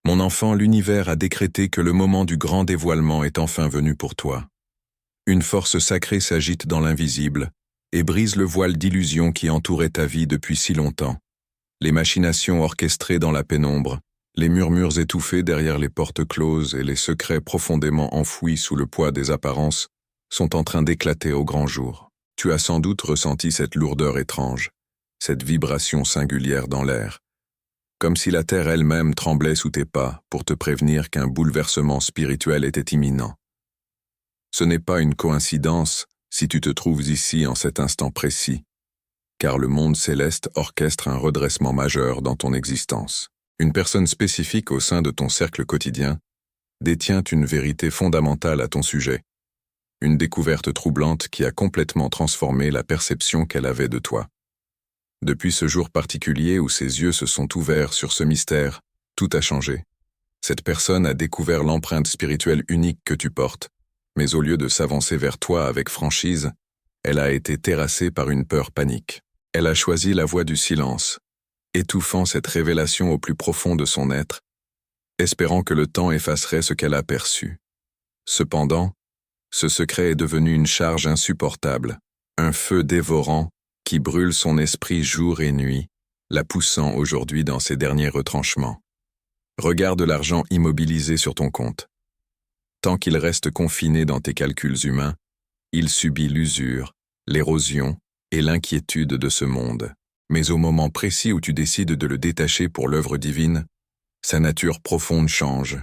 Mon enfant, l'univers a décrété que le moment du grand dévoilement est enfin venu pour toi. Une force sacrée s'agite dans l'invisible et brise le voile d'illusion qui entourait ta vie depuis si longtemps. Les machinations orchestrées dans la pénombre, les murmures étouffés derrière les portes closes et les secrets profondément enfouis sous le poids des apparences sont en train d'éclater au grand jour. Tu as sans doute ressenti cette lourdeur étrange, cette vibration singulière dans l'air, comme si la terre elle-même tremblait sous tes pas pour te prévenir qu'un bouleversement spirituel était imminent. Ce n'est pas une coïncidence si tu te trouves ici en cet instant précis, car le monde céleste orchestre un redressement majeur dans ton existence. Une personne spécifique au sein de ton cercle quotidien détient une vérité fondamentale à ton sujet, une découverte troublante qui a complètement transformé la perception qu'elle avait de toi. Depuis ce jour particulier où ses yeux se sont ouverts sur ce mystère, tout a changé. Cette personne a découvert l'empreinte spirituelle unique que tu portes, mais au lieu de s'avancer vers toi avec franchise, elle a été terrassée par une peur panique. Elle a choisi la voie du silence, étouffant cette révélation au plus profond de son être, espérant que le temps effacerait ce qu'elle a perçu. Cependant, ce secret est devenu une charge insupportable, un feu dévorant qui brûle son esprit jour et nuit, la poussant aujourd'hui dans ses derniers retranchements. Regarde l'argent immobilisé sur ton compte. Tant qu'il reste confiné dans tes calculs humains, il subit l'usure, l'érosion et l'inquiétude de ce monde. Mais au moment précis où tu décides de le détacher pour l'œuvre divine, sa nature profonde change,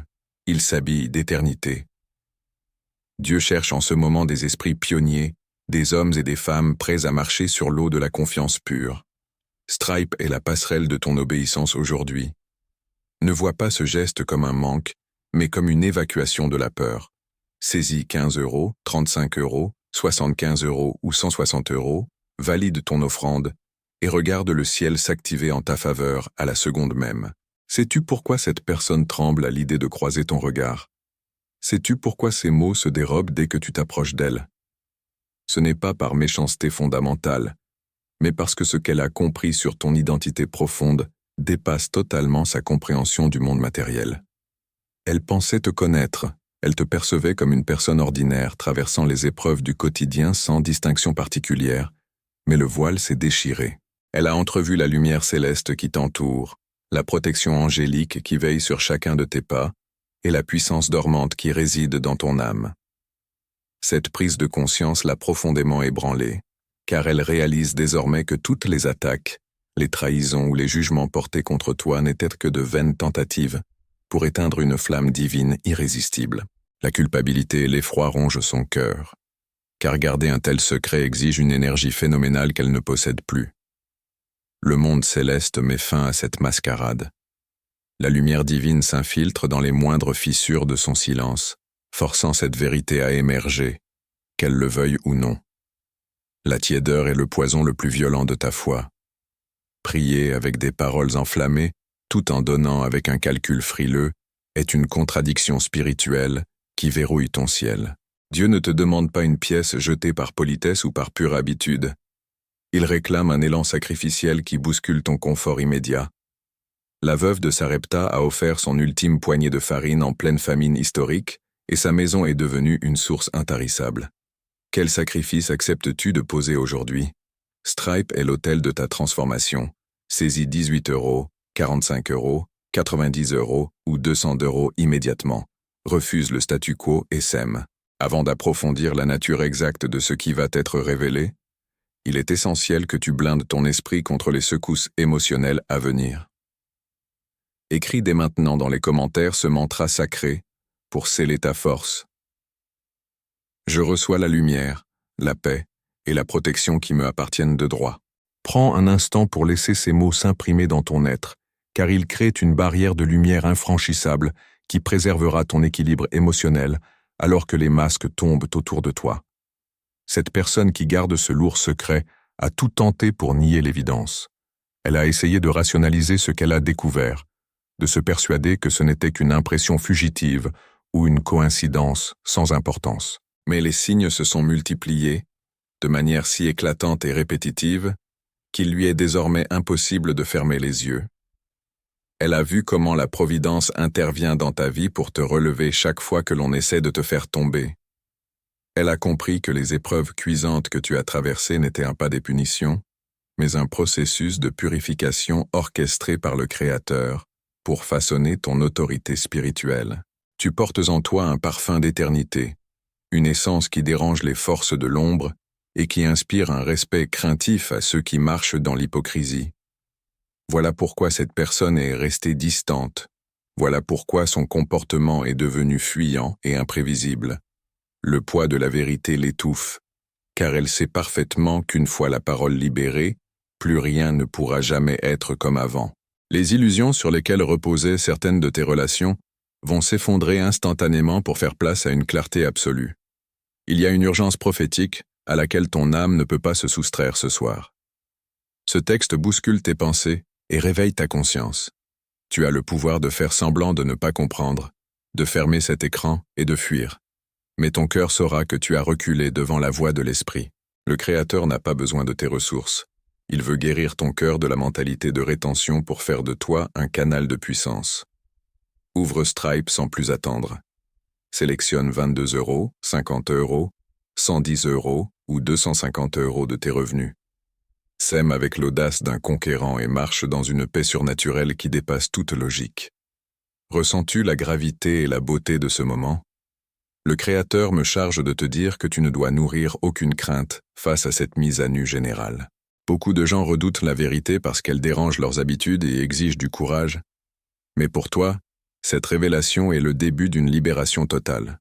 il s'habille d'éternité. Dieu cherche en ce moment des esprits pionniers, des hommes et des femmes prêts à marcher sur l'eau de la confiance pure. Stripe est la passerelle de ton obéissance aujourd'hui. Ne vois pas ce geste comme un manque, mais comme une évacuation de la peur. Saisis 15 €, 35 €, 75 € ou 160 €, valide ton offrande et regarde le ciel s'activer en ta faveur à la seconde même. Sais-tu pourquoi cette personne tremble à l'idée de croiser ton regard? Sais-tu pourquoi ces mots se dérobent dès que tu t'approches d'elle? Ce n'est pas par méchanceté fondamentale, mais parce que ce qu'elle a compris sur ton identité profonde dépasse totalement sa compréhension du monde matériel. Elle pensait te connaître, elle te percevait comme une personne ordinaire traversant les épreuves du quotidien sans distinction particulière, mais le voile s'est déchiré. Elle a entrevu la lumière céleste qui t'entoure, la protection angélique qui veille sur chacun de tes pas, et la puissance dormante qui réside dans ton âme. Cette prise de conscience l'a profondément ébranlée, car elle réalise désormais que toutes les attaques, les trahisons ou les jugements portés contre toi n'étaient que de vaines tentatives pour éteindre une flamme divine irrésistible. La culpabilité et l'effroi rongent son cœur, car garder un tel secret exige une énergie phénoménale qu'elle ne possède plus. Le monde céleste met fin à cette mascarade. La lumière divine s'infiltre dans les moindres fissures de son silence, forçant cette vérité à émerger, qu'elle le veuille ou non. La tiédeur est le poison le plus violent de ta foi. Prier avec des paroles enflammées, tout en donnant avec un calcul frileux, est une contradiction spirituelle qui verrouille ton ciel. Dieu ne te demande pas une pièce jetée par politesse ou par pure habitude. Il réclame un élan sacrificiel qui bouscule ton confort immédiat. La veuve de Sarepta a offert son ultime poignée de farine en pleine famine historique, et sa maison est devenue une source intarissable. Quel sacrifice acceptes-tu de poser aujourd'hui? Stripe est l'autel de ta transformation. Saisis 18 €, 45 €, 90 € ou 200 € immédiatement. Refuse le statu quo et sème. Avant d'approfondir la nature exacte de ce qui va t'être révélé, il est essentiel que tu blindes ton esprit contre les secousses émotionnelles à venir. Écris dès maintenant dans les commentaires ce mantra sacré pour sceller ta force. Je reçois la lumière, la paix et la protection qui me appartiennent de droit. Prends un instant pour laisser ces mots s'imprimer dans ton être, car ils créent une barrière de lumière infranchissable qui préservera ton équilibre émotionnel alors que les masques tombent autour de toi. Cette personne qui garde ce lourd secret a tout tenté pour nier l'évidence. Elle a essayé de rationaliser ce qu'elle a découvert, de se persuader que ce n'était qu'une impression fugitive ou une coïncidence sans importance. Mais les signes se sont multipliés, de manière si éclatante et répétitive, qu'il lui est désormais impossible de fermer les yeux. Elle a vu comment la providence intervient dans ta vie pour te relever chaque fois que l'on essaie de te faire tomber. Elle a compris que les épreuves cuisantes que tu as traversées n'étaient pas des punitions, mais un processus de purification orchestré par le Créateur pour façonner ton autorité spirituelle. Tu portes en toi un parfum d'éternité, une essence qui dérange les forces de l'ombre et qui inspire un respect craintif à ceux qui marchent dans l'hypocrisie. Voilà pourquoi cette personne est restée distante. Voilà pourquoi son comportement est devenu fuyant et imprévisible. Le poids de la vérité l'étouffe, car elle sait parfaitement qu'une fois la parole libérée, plus rien ne pourra jamais être comme avant. Les illusions sur lesquelles reposaient certaines de tes relations vont s'effondrer instantanément pour faire place à une clarté absolue. Il y a une urgence prophétique à laquelle ton âme ne peut pas se soustraire ce soir. Ce texte bouscule tes pensées et réveille ta conscience. Tu as le pouvoir de faire semblant de ne pas comprendre, de fermer cet écran et de fuir. Mais ton cœur saura que tu as reculé devant la voix de l'esprit. Le Créateur n'a pas besoin de tes ressources. Il veut guérir ton cœur de la mentalité de rétention pour faire de toi un canal de puissance. Ouvre Stripe sans plus attendre. Sélectionne 22 €, 50 €, 110 € ou 250 € de tes revenus. Sème avec l'audace d'un conquérant et marche dans une paix surnaturelle qui dépasse toute logique. Ressens-tu la gravité et la beauté de ce moment? Le Créateur me charge de te dire que tu ne dois nourrir aucune crainte face à cette mise à nu générale. Beaucoup de gens redoutent la vérité parce qu'elle dérange leurs habitudes et exige du courage. Mais pour toi, cette révélation est le début d'une libération totale.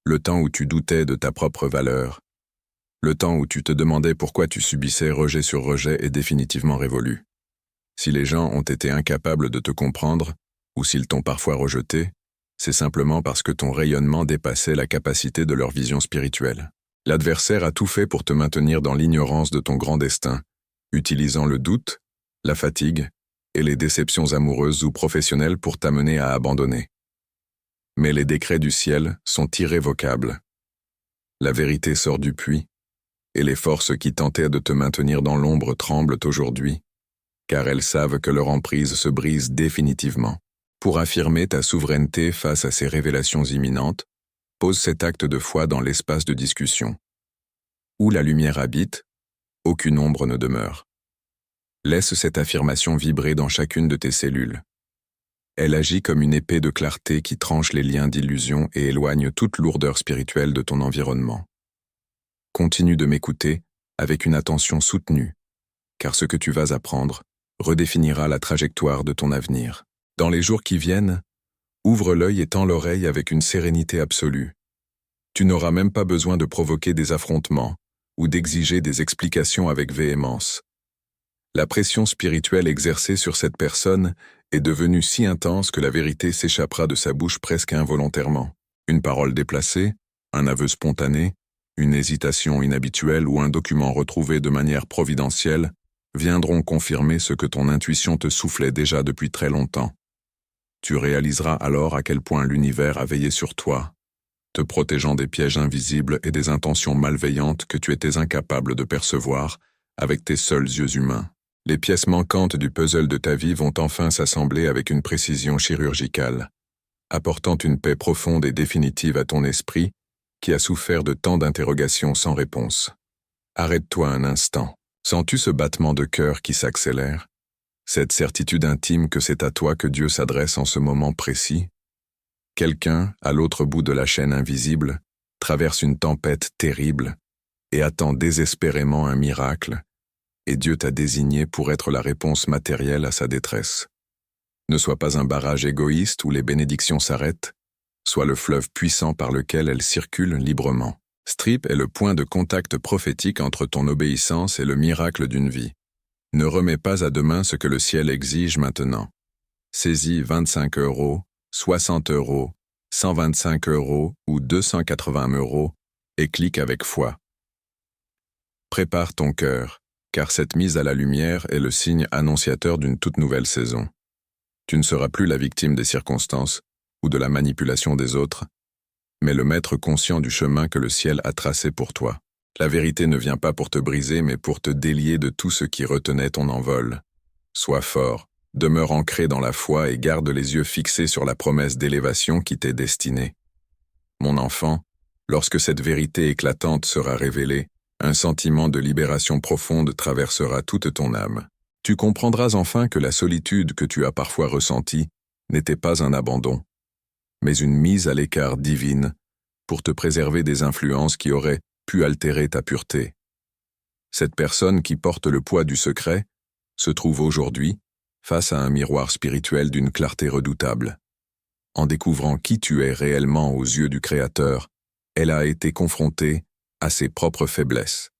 Le temps où tu doutais de ta propre valeur, le temps où tu te demandais pourquoi tu subissais rejet sur rejet est définitivement révolu. Si les gens ont été incapables de te comprendre, ou s'ils t'ont parfois rejeté, c'est simplement parce que ton rayonnement dépassait la capacité de leur vision spirituelle. L'adversaire a tout fait pour te maintenir dans l'ignorance de ton grand destin, utilisant le doute, la fatigue et les déceptions amoureuses ou professionnelles pour t'amener à abandonner. Mais les décrets du ciel sont irrévocables. La vérité sort du puits, et les forces qui tentaient de te maintenir dans l'ombre tremblent aujourd'hui, car elles savent que leur emprise se brise définitivement. Pour affirmer ta souveraineté face à ces révélations imminentes, pose cet acte de foi dans l'espace de discussion. Où la lumière habite, aucune ombre ne demeure. Laisse cette affirmation vibrer dans chacune de tes cellules. Elle agit comme une épée de clarté qui tranche les liens d'illusion et éloigne toute lourdeur spirituelle de ton environnement. Continue de m'écouter avec une attention soutenue, car ce que tu vas apprendre redéfinira la trajectoire de ton avenir. Dans les jours qui viennent, ouvre l'œil et tends l'oreille avec une sérénité absolue. Tu n'auras même pas besoin de provoquer des affrontements ou d'exiger des explications avec véhémence. La pression spirituelle exercée sur cette personne est devenue si intense que la vérité s'échappera de sa bouche presque involontairement. Une parole déplacée, un aveu spontané, une hésitation inhabituelle ou un document retrouvé de manière providentielle viendront confirmer ce que ton intuition te soufflait déjà depuis très longtemps. Tu réaliseras alors à quel point l'univers a veillé sur toi, te protégeant des pièges invisibles et des intentions malveillantes que tu étais incapable de percevoir avec tes seuls yeux humains. Les pièces manquantes du puzzle de ta vie vont enfin s'assembler avec une précision chirurgicale, apportant une paix profonde et définitive à ton esprit qui a souffert de tant d'interrogations sans réponse. Arrête-toi un instant. Sens-tu ce battement de cœur qui s'accélère? Cette certitude intime que c'est à toi que Dieu s'adresse en ce moment précis? Quelqu'un, à l'autre bout de la chaîne invisible, traverse une tempête terrible et attend désespérément un miracle, et Dieu t'a désigné pour être la réponse matérielle à sa détresse. Ne sois pas un barrage égoïste où les bénédictions s'arrêtent, sois le fleuve puissant par lequel elles circulent librement. Strip est le point de contact prophétique entre ton obéissance et le miracle d'une vie. Ne remets pas à demain ce que le ciel exige maintenant. Saisis 25 €, 60 €, 125 € ou 280 € et clique avec foi. Prépare ton cœur, car cette mise à la lumière est le signe annonciateur d'une toute nouvelle saison. Tu ne seras plus la victime des circonstances ou de la manipulation des autres, mais le maître conscient du chemin que le ciel a tracé pour toi. La vérité ne vient pas pour te briser, mais pour te délier de tout ce qui retenait ton envol. Sois fort, Demeure ancré dans la foi et garde les yeux fixés sur la promesse d'élévation qui t'est destinée. Mon enfant, lorsque cette vérité éclatante sera révélée, un sentiment de libération profonde traversera toute ton âme. Tu comprendras enfin que la solitude que tu as parfois ressentie n'était pas un abandon, mais une mise à l'écart divine pour te préserver des influences qui auraient pu altérer ta pureté. Cette personne qui porte le poids du secret se trouve aujourd'hui face à un miroir spirituel d'une clarté redoutable. En découvrant qui tu es réellement aux yeux du Créateur, elle a été confrontée à ses propres faiblesses,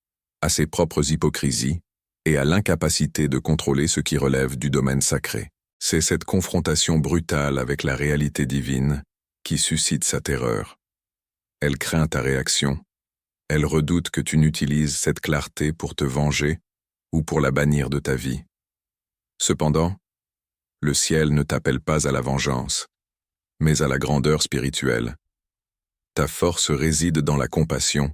à ses propres hypocrisies et à l'incapacité de contrôler ce qui relève du domaine sacré. C'est cette confrontation brutale avec la réalité divine qui suscite sa terreur. Elle craint ta réaction. Elle redoute que tu n'utilises cette clarté pour te venger ou pour la bannir de ta vie. Cependant, le ciel ne t'appelle pas à la vengeance, mais à la grandeur spirituelle. Ta force réside dans la compassion,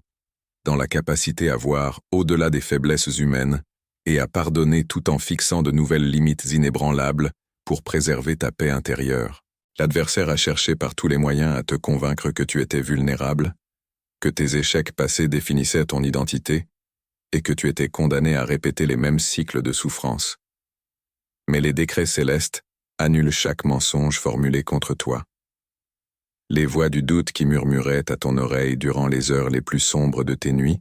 dans la capacité à voir au-delà des faiblesses humaines et à pardonner tout en fixant de nouvelles limites inébranlables pour préserver ta paix intérieure. L'adversaire a cherché par tous les moyens à te convaincre que tu étais vulnérable, que tes échecs passés définissaient ton identité et que tu étais condamné à répéter les mêmes cycles de souffrance. Mais les décrets célestes annulent chaque mensonge formulé contre toi. Les voix du doute qui murmuraient à ton oreille durant les heures les plus sombres de tes nuits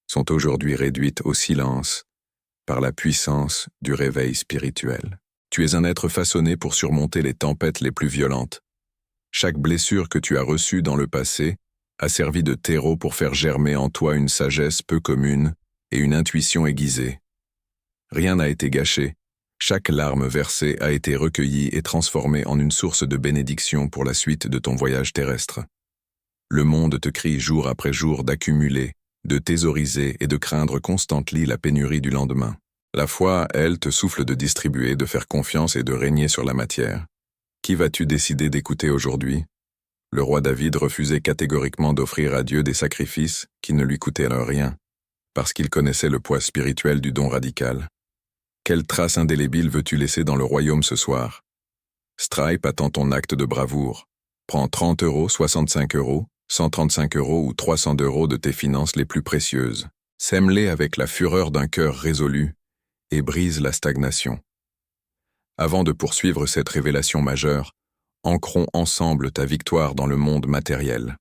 sont aujourd'hui réduites au silence par la puissance du réveil spirituel. Tu es un être façonné pour surmonter les tempêtes les plus violentes. Chaque blessure que tu as reçue dans le passé a servi de terreau pour faire germer en toi une sagesse peu commune et une intuition aiguisée. Rien n'a été gâché. Chaque larme versée a été recueillie et transformée en une source de bénédiction pour la suite de ton voyage terrestre. Le monde te crie jour après jour d'accumuler, de thésauriser et de craindre constantly la pénurie du lendemain. La foi, elle, te souffle de distribuer, de faire confiance et de régner sur la matière. Qui vas-tu décider d'écouter aujourd'hui? Le roi David refusait catégoriquement d'offrir à Dieu des sacrifices qui ne lui coûtaient alors rien, parce qu'il connaissait le poids spirituel du don radical. Quelle trace indélébile veux-tu laisser dans le royaume ce soir? Stripe attend ton acte de bravoure. Prends 30 €, 65 €, 135 € ou 300 € de tes finances les plus précieuses. Sème-les avec la fureur d'un cœur résolu et brise la stagnation. Avant de poursuivre cette révélation majeure, ancrons ensemble ta victoire dans le monde matériel.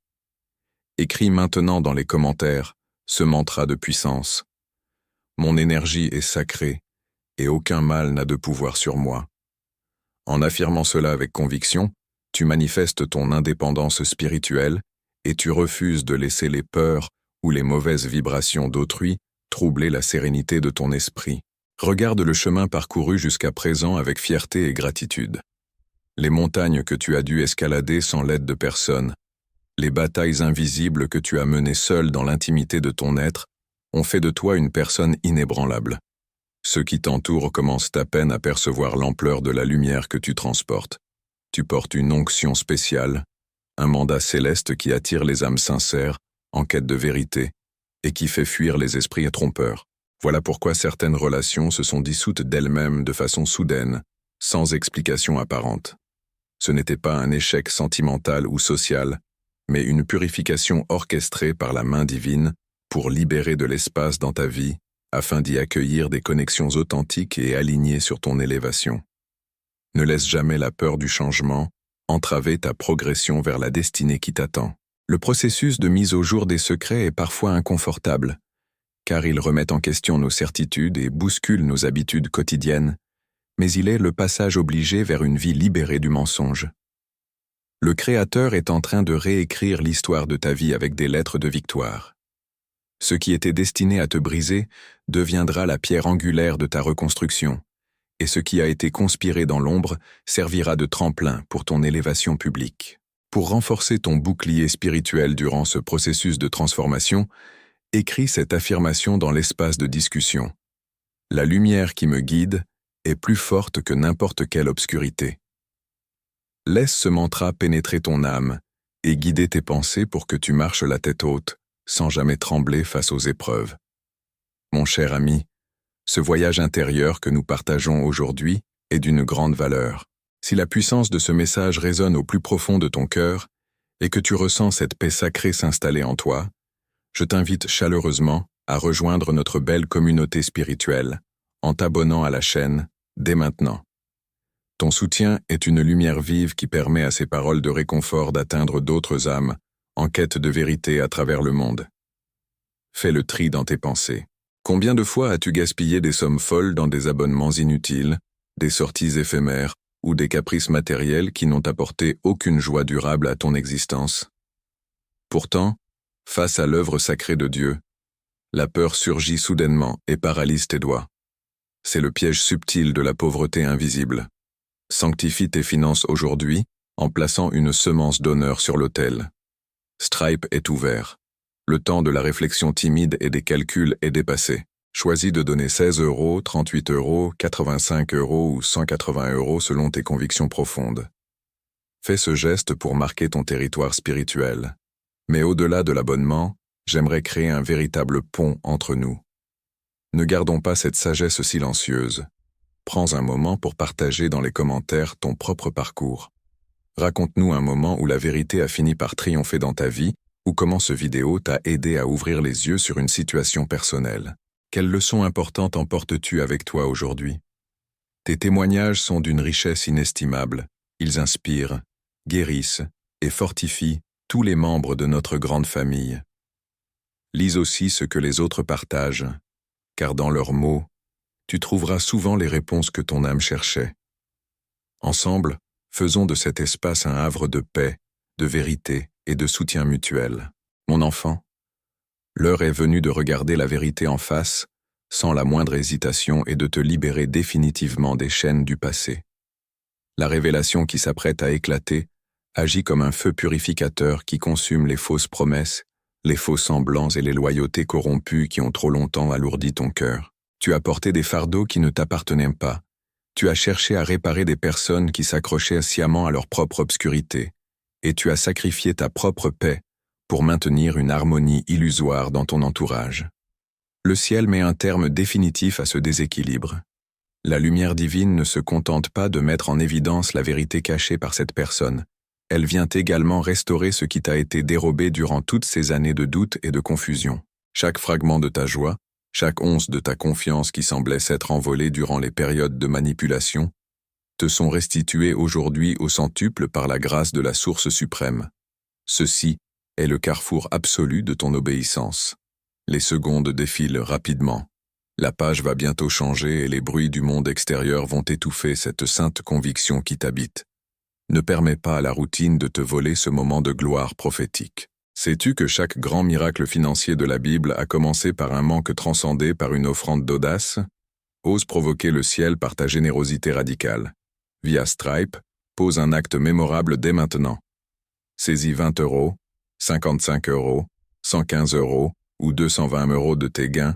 Écris maintenant dans les commentaires ce mantra de puissance. Mon énergie est sacrée et aucun mal n'a de pouvoir sur moi. En affirmant cela avec conviction, tu manifestes ton indépendance spirituelle et tu refuses de laisser les peurs ou les mauvaises vibrations d'autrui troubler la sérénité de ton esprit. Regarde le chemin parcouru jusqu'à présent avec fierté et gratitude. Les montagnes que tu as dû escalader sans l'aide de personne, les batailles invisibles que tu as menées seul dans l'intimité de ton être, ont fait de toi une personne inébranlable. Ceux qui t'entourent commencent à peine à percevoir l'ampleur de la lumière que tu transportes. Tu portes une onction spéciale, un mandat céleste qui attire les âmes sincères, en quête de vérité, et qui fait fuir les esprits trompeurs. Voilà pourquoi certaines relations se sont dissoutes d'elles-mêmes de façon soudaine, sans explication apparente. Ce n'était pas un échec sentimental ou social, mais une purification orchestrée par la main divine pour libérer de l'espace dans ta vie, afin d'y accueillir des connexions authentiques et alignées sur ton élévation. Ne laisse jamais la peur du changement entraver ta progression vers la destinée qui t'attend. Le processus de mise au jour des secrets est parfois inconfortable, car il remet en question nos certitudes et bouscule nos habitudes quotidiennes, mais il est le passage obligé vers une vie libérée du mensonge. Le Créateur est en train de réécrire l'histoire de ta vie avec des lettres de victoire. Ce qui était destiné à te briser deviendra la pierre angulaire de ta reconstruction, et ce qui a été conspiré dans l'ombre servira de tremplin pour ton élévation publique. Pour renforcer ton bouclier spirituel durant ce processus de transformation, écris cette affirmation dans l'espace de discussion. La lumière qui me guide est plus forte que n'importe quelle obscurité. Laisse ce mantra pénétrer ton âme et guider tes pensées pour que tu marches la tête haute, sans jamais trembler face aux épreuves. Mon cher ami, ce voyage intérieur que nous partageons aujourd'hui est d'une grande valeur. Si la puissance de ce message résonne au plus profond de ton cœur et que tu ressens cette paix sacrée s'installer en toi, je t'invite chaleureusement à rejoindre notre belle communauté spirituelle en t'abonnant à la chaîne dès maintenant. Ton soutien est une lumière vive qui permet à ces paroles de réconfort d'atteindre d'autres âmes en quête de vérité à travers le monde. Fais le tri dans tes pensées. Combien de fois as-tu gaspillé des sommes folles dans des abonnements inutiles, des sorties éphémères ou des caprices matériels qui n'ont apporté aucune joie durable à ton existence? Pourtant, face à l'œuvre sacrée de Dieu, la peur surgit soudainement et paralyse tes doigts. C'est le piège subtil de la pauvreté invisible. Sanctifie tes finances aujourd'hui en plaçant une semence d'honneur sur l'autel. Stripe est ouvert. Le temps de la réflexion timide et des calculs est dépassé. Choisis de donner 16 €, 38 €, 85 € ou 180 € selon tes convictions profondes. Fais ce geste pour marquer ton territoire spirituel. Mais au-delà de l'abonnement, j'aimerais créer un véritable pont entre nous. Ne gardons pas cette sagesse silencieuse. Prends un moment pour partager dans les commentaires ton propre parcours. Raconte-nous un moment où la vérité a fini par triompher dans ta vie ou comment ce vidéo t'a aidé à ouvrir les yeux sur une situation personnelle. Quelles leçons importantes emportes-tu avec toi aujourd'hui? Tes témoignages sont d'une richesse inestimable. Ils inspirent, guérissent et fortifient tous les membres de notre grande famille. Lis aussi ce que les autres partagent, car dans leurs mots, tu trouveras souvent les réponses que ton âme cherchait. Ensemble, faisons de cet espace un havre de paix, de vérité et de soutien mutuel. Mon enfant, l'heure est venue de regarder la vérité en face, sans la moindre hésitation et de te libérer définitivement des chaînes du passé. La révélation qui s'apprête à éclater agit comme un feu purificateur qui consume les fausses promesses, les faux semblants et les loyautés corrompues qui ont trop longtemps alourdi ton cœur. Tu as porté des fardeaux qui ne t'appartenaient pas. Tu as cherché à réparer des personnes qui s'accrochaient sciemment à leur propre obscurité, et tu as sacrifié ta propre paix pour maintenir une harmonie illusoire dans ton entourage. Le ciel met un terme définitif à ce déséquilibre. La lumière divine ne se contente pas de mettre en évidence la vérité cachée par cette personne. Elle vient également restaurer ce qui t'a été dérobé durant toutes ces années de doute et de confusion. Chaque fragment de ta joie, chaque once de ta confiance qui semblait s'être envolée durant les périodes de manipulation, te sont restitués aujourd'hui au centuple par la grâce de la source suprême. Ceci est le carrefour absolu de ton obéissance. Les secondes défilent rapidement. La page va bientôt changer et les bruits du monde extérieur vont étouffer cette sainte conviction qui t'habite. Ne permets pas à la routine de te voler ce moment de gloire prophétique. Sais-tu que chaque grand miracle financier de la Bible a commencé par un manque transcendé par une offrande d'audace? Ose provoquer le ciel par ta générosité radicale. Via Stripe, pose un acte mémorable dès maintenant. Saisis 20 €, 55 €, 115 € ou 220 € de tes gains,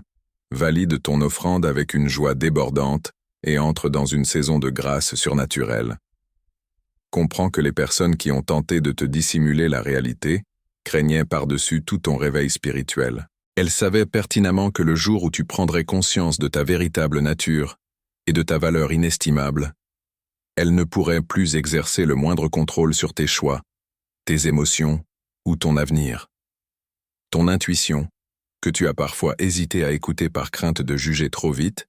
valide ton offrande avec une joie débordante et entre dans une saison de grâce surnaturelle. Comprends que les personnes qui ont tenté de te dissimuler la réalité craignaient par-dessus tout ton réveil spirituel. Elles savaient pertinemment que le jour où tu prendrais conscience de ta véritable nature et de ta valeur inestimable, elles ne pourraient plus exercer le moindre contrôle sur tes choix, tes émotions ou ton avenir. Ton intuition, que tu as parfois hésité à écouter par crainte de juger trop vite,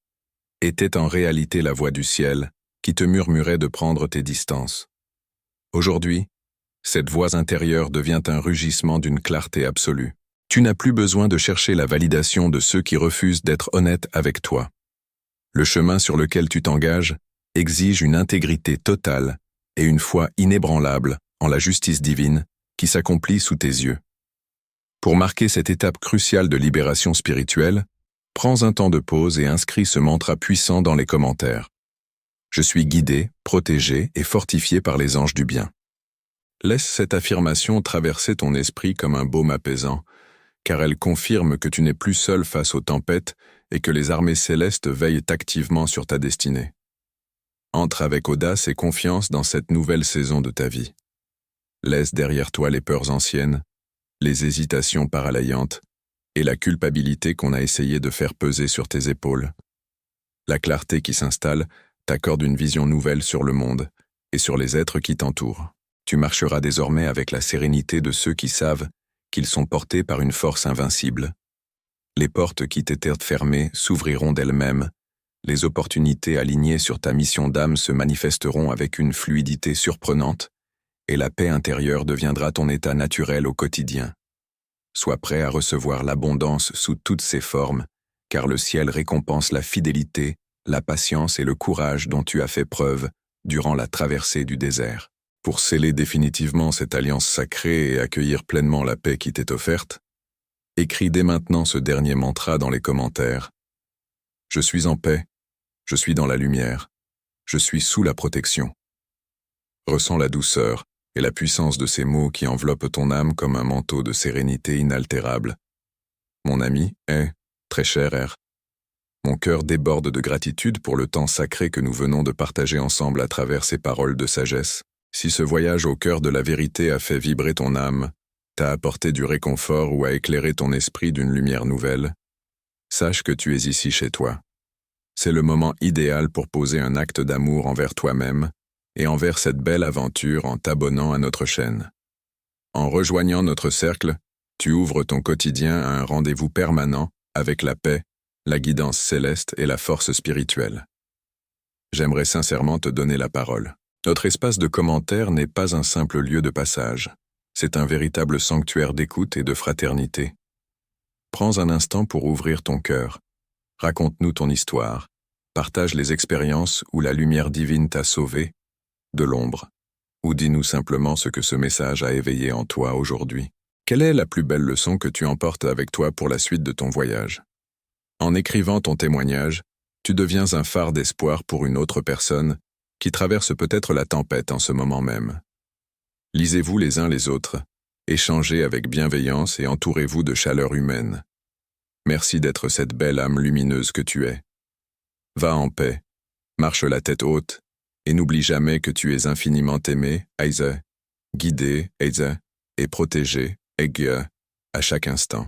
était en réalité la voix du ciel qui te murmurait de prendre tes distances. Aujourd'hui, cette voix intérieure devient un rugissement d'une clarté absolue. Tu n'as plus besoin de chercher la validation de ceux qui refusent d'être honnêtes avec toi. Le chemin sur lequel tu t'engages exige une intégrité totale et une foi inébranlable en la justice divine qui s'accomplit sous tes yeux. Pour marquer cette étape cruciale de libération spirituelle, prends un temps de pause et inscris ce mantra puissant dans les commentaires. Je suis guidé, protégé et fortifié par les anges du bien. Laisse cette affirmation traverser ton esprit comme un baume apaisant, car elle confirme que tu n'es plus seul face aux tempêtes et que les armées célestes veillent activement sur ta destinée. Entre avec audace et confiance dans cette nouvelle saison de ta vie. Laisse derrière toi les peurs anciennes, les hésitations paralayantes et la culpabilité qu'on a essayé de faire peser sur tes épaules. La clarté qui s'installe t'accorde une vision nouvelle sur le monde et sur les êtres qui t'entourent. Tu marcheras désormais avec la sérénité de ceux qui savent qu'ils sont portés par une force invincible. Les portes qui t'étaient fermées s'ouvriront d'elles-mêmes, les opportunités alignées sur ta mission d'âme se manifesteront avec une fluidité surprenante, et la paix intérieure deviendra ton état naturel au quotidien. Sois prêt à recevoir l'abondance sous toutes ses formes, car le ciel récompense la fidélité, la patience et le courage dont tu as fait preuve durant la traversée du désert. Pour sceller définitivement cette alliance sacrée et accueillir pleinement la paix qui t'est offerte, écris dès maintenant ce dernier mantra dans les commentaires. Je suis en paix, je suis dans la lumière, je suis sous la protection. Ressens la douceur et la puissance de ces mots qui enveloppent ton âme comme un manteau de sérénité inaltérable. Mon ami est, très cher R. Mon cœur déborde de gratitude pour le temps sacré que nous venons de partager ensemble à travers ces paroles de sagesse. Si ce voyage au cœur de la vérité a fait vibrer ton âme, t'a apporté du réconfort ou a éclairé ton esprit d'une lumière nouvelle, sache que tu es ici chez toi. C'est le moment idéal pour poser un acte d'amour envers toi-même et envers cette belle aventure en t'abonnant à notre chaîne. En rejoignant notre cercle, tu ouvres ton quotidien à un rendez-vous permanent avec la paix, la guidance céleste et la force spirituelle. J'aimerais sincèrement te donner la parole. Notre espace de commentaires n'est pas un simple lieu de passage. C'est un véritable sanctuaire d'écoute et de fraternité. Prends un instant pour ouvrir ton cœur. Raconte-nous ton histoire. Partage les expériences où la lumière divine t'a sauvé de l'ombre. Ou dis-nous simplement ce que ce message a éveillé en toi aujourd'hui. Quelle est la plus belle leçon que tu emportes avec toi pour la suite de ton voyage? En écrivant ton témoignage, tu deviens un phare d'espoir pour une autre personne qui traverse peut-être la tempête en ce moment même. Lisez-vous les uns les autres, échangez avec bienveillance et entourez-vous de chaleur humaine. Merci d'être cette belle âme lumineuse que tu es. Va en paix, marche la tête haute, et n'oublie jamais que tu es infiniment aimé, guidé, et protégé, à chaque instant.